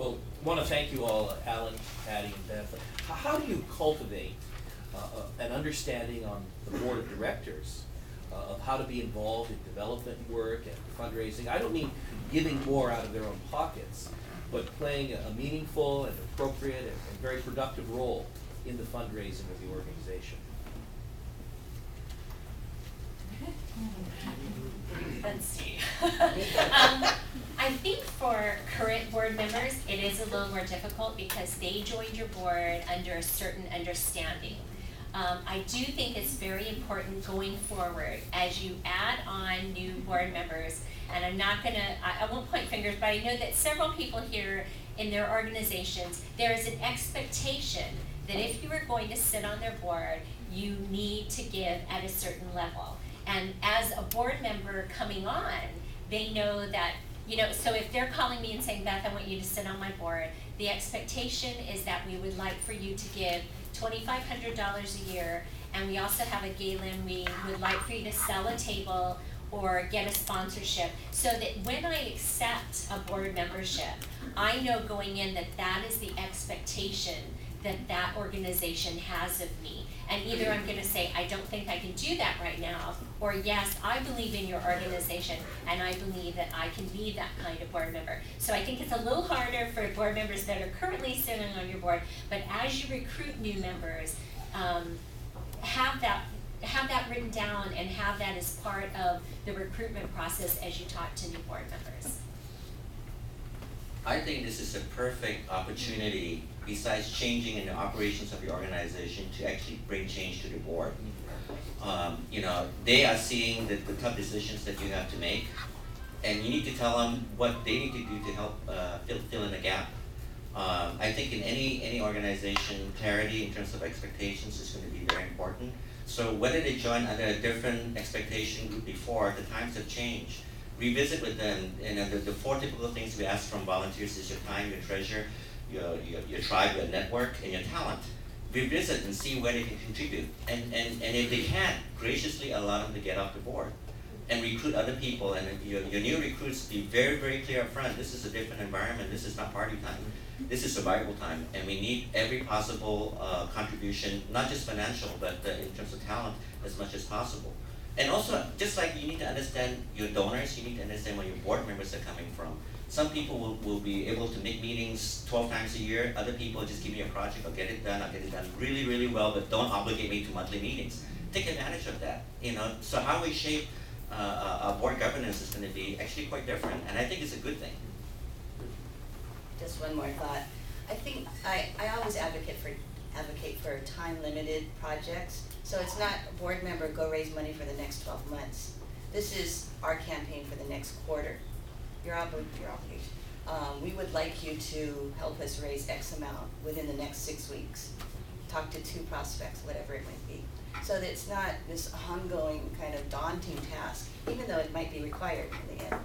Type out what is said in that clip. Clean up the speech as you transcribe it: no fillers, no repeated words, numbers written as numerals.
Well, I want to thank you all, Alan, Patti, and Beth. How do you cultivate an understanding on the board of directors of how to be involved in development work and fundraising? I don't mean giving more out of their own pockets, but playing a meaningful and appropriate and very productive role in the fundraising of the organization. Let's see. I think for current board members, it is a little more difficult because they joined your board under a certain understanding. I do think it's very important going forward as you add on new board members, and I'm not gonna, I won't point fingers, but I know that several people here in their organizations, there is an expectation that if you are going to sit on their board, you need to give at a certain level. And as a board member coming on, they know that, you know, so if they're calling me and saying, Beth, I want you to sit on my board, the expectation is that we would like for you to give $2,500 a year, and we also have a gala, we would like for you to sell a table or get a sponsorship, so that when I accept a board membership, I know going in that that is the expectation that that organization has of me. And either I'm gonna say, I don't think I can do that right now, or yes, I believe in your organization, and I believe that I can be that kind of board member. So I think it's a little harder for board members that are currently sitting on your board, but as you recruit new members, have that written down and have that as part of the recruitment process as you talk to new board members. I think this is a perfect opportunity, besides changing in the operations of your organization, to actually bring change to the board. You know, they are seeing the tough decisions that you have to make, and you need to tell them what they need to do to help fill in the gap. I think in any organization, clarity in terms of expectations is going to be very important. So whether they join under a different expectation group before, the times have changed. Revisit with them, and the four typical things we ask from volunteers is your time, your treasure, your tribe, your network, and your talent. Revisit and see where they can contribute. And if they can, graciously allow them to get off the board and recruit other people. And your new recruits, be very, very clear up front. This is a different environment. This is not party time. This is survival time. And we need every possible contribution, not just financial, but in terms of talent as much as possible. And also, just like you need to understand your donors, you need to understand where your board members are coming from. Some people will be able to make meetings 12 times a year. Other people just give me a project, I'll get it done really, really well, but don't obligate me to monthly meetings. Take advantage of that, you know. So how we shape our board governance is going to be actually quite different, and I think it's a good thing. Just one more thought. I think I always advocate for time-limited projects. So it's not a board member, go raise money for the next 12 months. This is our campaign for the next quarter. Your obligation. We would like you to help us raise X amount within the next 6 weeks. Talk to 2 prospects, whatever it might be. So that it's not this ongoing kind of daunting task, even though it might be required in the end.